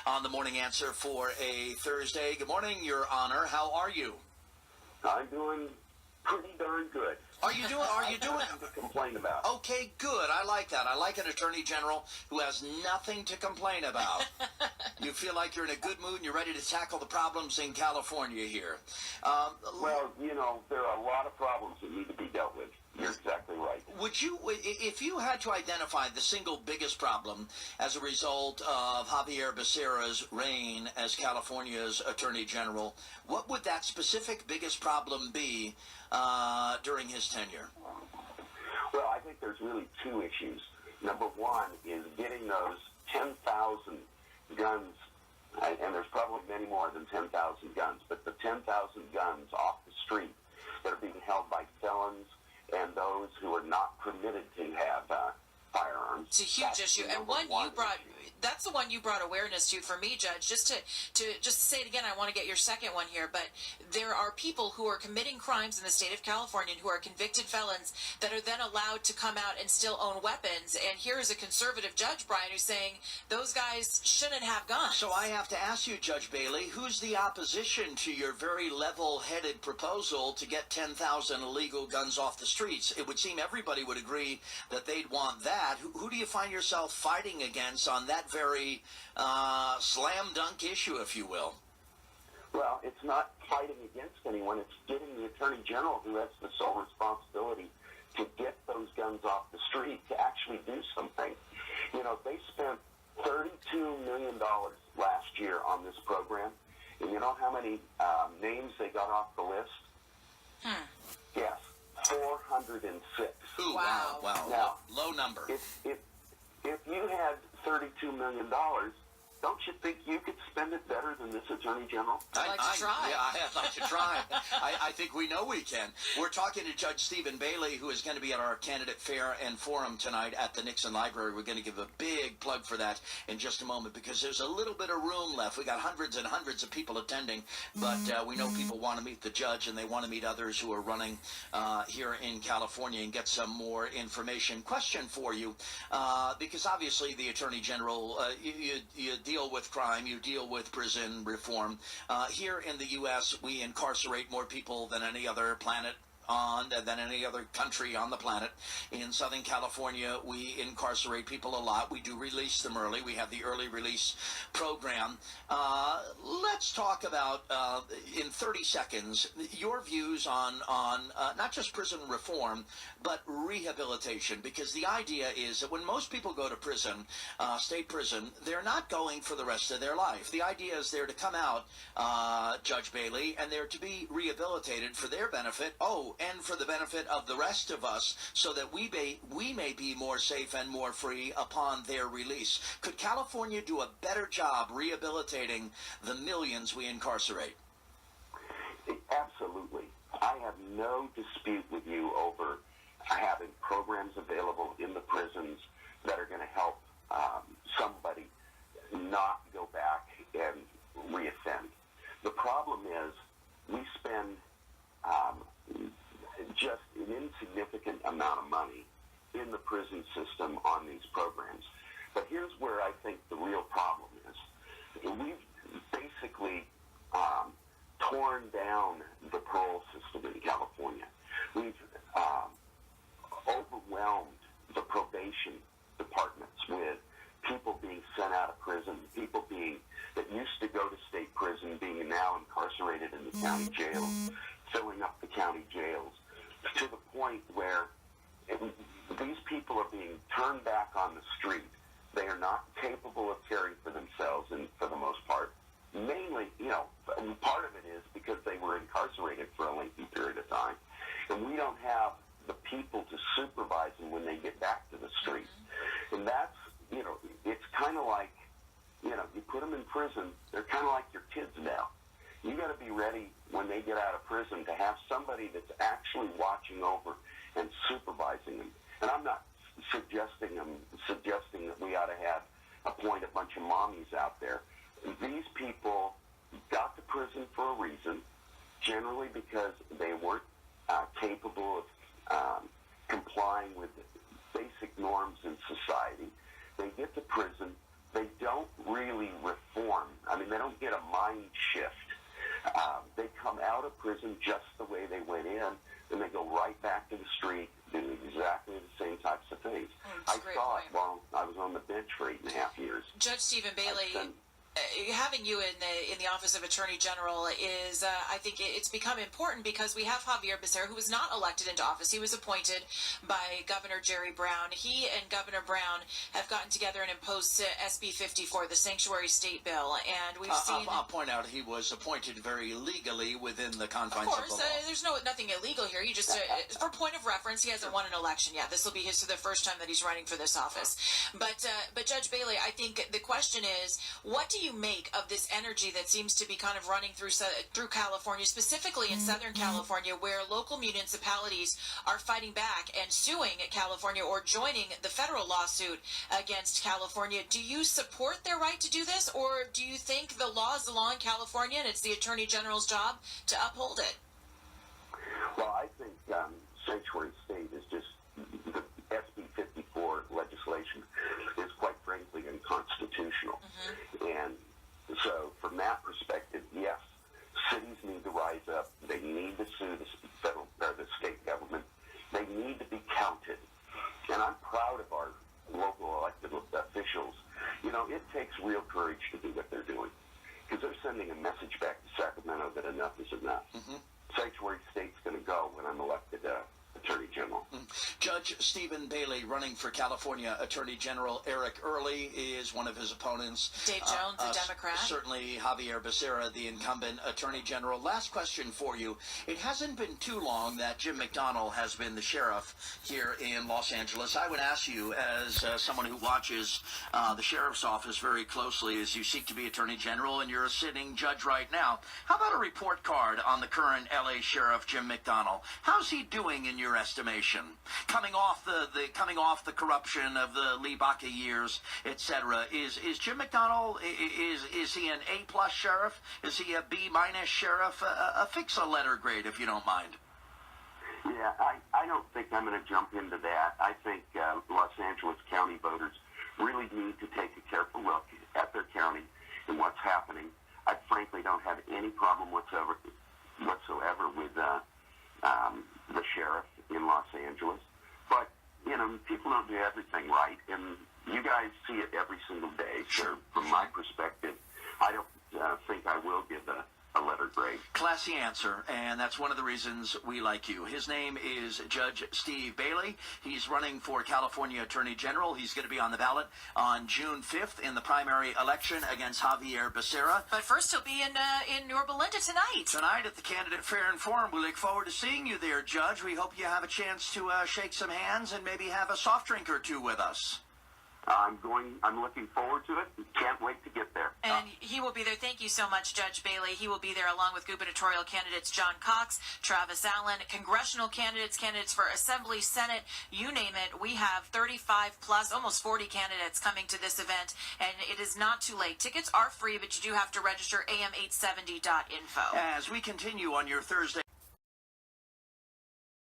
on the Morning Answer for a Thursday. Good morning, Your Honor. How are you? I'm doing pretty darn good. Are you doing? Nothing to complain about. Okay, good. I like that. I like an attorney general who has nothing to complain about. You feel like you're in a good mood and you're ready to tackle the problems in California here. Well, there are a lot of problems that need to be dealt with. You're exactly right. Would you, if you had to identify the single biggest problem as a result of Javier Becerra's reign as California's Attorney General, what would that specific biggest problem be during his tenure? Well, I think there's really two issues. Number one is getting those 10,000 guns, and there's probably many more than 10,000 guns, but the 10,000 guns off the street that are being held by felons and those who are not permitted to have firearms. It's a huge issue, and that's the one you brought awareness to for me, Judge. Just to say it again, I want to get your second one here, but there are people who are committing crimes in the state of California and who are convicted felons that are then allowed to come out and still own weapons. And here is a conservative judge, Brian, who's saying those guys shouldn't have guns. So I have to ask you, Judge Bailey, who's the opposition to your very level-headed proposal to get 10,000 illegal guns off the streets? It would seem everybody would agree that they'd want that. Who do you find yourself fighting against on that very slam dunk issue, if you will? Well, it's not fighting against anyone. It's getting the Attorney General, who has the sole responsibility to get those guns off the street, to actually do something. They spent $32 million last year on this program. And you know how many names they got off the list? Yes, 406. Ooh, Wow. wow. Now, low number. If you had $32 million, don't you think you could spend it better than this Attorney General? I'd like to try. Yeah, I'd like to try. I think we know we can. We're talking to Judge Stephen Bailey, who is going to be at our candidate fair and forum tonight at the Nixon Library. We're going to give a big plug for that in just a moment because there's a little bit of room left. We got hundreds and hundreds of people attending, but we know people want to meet the judge and they want to meet others who are running here in California and get some more information. Question for you, because obviously the Attorney General, you deal with crime, you deal with prison reform. Here in the U.S., we incarcerate more people than any other than any other country on the planet. In Southern California, we incarcerate people a lot. We do release them early. We have the early release program. Let's talk about, in 30 seconds, your views on not just prison reform, but rehabilitation. Because the idea is that when most people go to prison, state prison, they're not going for the rest of their life. The idea is they're to come out, Judge Bailey, and they're to be rehabilitated for their benefit. And for the benefit of the rest of us, so that we may be more safe and more free upon their release. Could California do a better job rehabilitating the millions we incarcerate? Absolutely. I have no dispute with you over having programs available in the prisons that are going to help somebody not go back and reoffend. The problem is we spend just an insignificant amount of money in the prison system on these programs. But here's where I think the real problem is. We've basically torn down the parole system in California. We've overwhelmed the probation departments with people being sent out of prison, people that used to go to state prison being now incarcerated in the county jails, filling up the county jails, to the point where these people are being turned back on the street. They are not capable of caring for themselves, and for the most part, mainly, and part of it is because they were incarcerated for a lengthy period of time, and we don't have the people to supervise them when they get back to the street. And that's, it's kind of like, you put them in prison, they're kind of like your kids now. You got to be ready when they get out of prison to have somebody that's actually watching over and supervising them. And I'm not suggesting that we ought to appoint a bunch of mommies out there. These people got to prison for a reason, generally because they weren't capable of complying with basic norms in society. They get to prison. They don't really reform prison just the way they went in, then they go right back to the street, do exactly the same types of things. I saw it while I was on the bench for 8.5 years. Judge Stephen Bailey, having you in the office of Attorney General is, I think it's become important because we have Javier Becerra, who was not elected into office. He was appointed by Governor Jerry Brown. He and Governor Brown have gotten together and imposed SB 54, the Sanctuary State Bill, and we've seen. I'll point out he was appointed very legally within the confines of the law. There's nothing illegal here. He just, for point of reference, he hasn't won an election yet. This will be the first time that he's running for this office. But Judge Bailey, I think the question is, what do you make of this energy that seems to be kind of running through California, specifically in Southern California, where local municipalities are fighting back and suing California or joining the federal lawsuit against California? Do you support their right to do this, or do you think the law is the law in California and it's the Attorney General's job to uphold it? Well, I think Sanctuary State is just, the SB 54 legislation is quite frankly unconstitutional. And so from that perspective, yes, cities need to rise up. They need to sue the federal or the state government. They need to be counted. And I'm proud of our local elected officials. You know, it takes real courage to do what they're doing, because they're sending a message back to Sacramento that enough is enough. Sanctuary State's going to go when I'm elected Attorney General. Judge Stephen Bailey running for California Attorney General. Eric Early is one of his opponents. Dave Jones, a Democrat. Certainly Javier Becerra, the incumbent Attorney General. Last question for you. It hasn't been too long that Jim McDonnell has been the sheriff here in Los Angeles. I would ask you, as someone who watches the sheriff's office very closely as you seek to be Attorney General, and you're a sitting judge right now, how about a report card on the current LA Sheriff, Jim McDonnell? How's he doing in your estimation, coming off the corruption of the Lee Baca years, etc.? Is Jim McDonnell, is he an A+ sheriff? Is he a B- sheriff? Fix a letter grade if you don't mind. Yeah, I don't think I'm going to jump into that. I think Los Angeles County voters really need to take a careful look at their county and what's happening. I frankly don't have any problem whatsoever with the sheriff in Los Angeles. But, you know, people don't do everything right, and you guys see it every single day. So from my perspective, I don't think I will give a letter grade. Classy answer, and that's one of the reasons we like you. His name is Judge Steve Bailey. He's running for California Attorney General. He's going to be on the ballot on June 5th in the primary election against Javier Becerra. But first, he'll be in Yorba Linda tonight. Tonight at the Candidate Fair and Forum. We look forward to seeing you there, Judge. We hope you have a chance to shake some hands and maybe have a soft drink or two with us. I'm looking forward to it. Can't wait to get there. And he will be there. Thank you so much, Judge Bailey. He will be there along with gubernatorial candidates John Cox, Travis Allen, congressional candidates for Assembly, Senate, you name it. We have 35 plus, almost 40 candidates coming to this event, and it is not too late. Tickets are free, but you do have to register am870.info. As we continue on your Thursday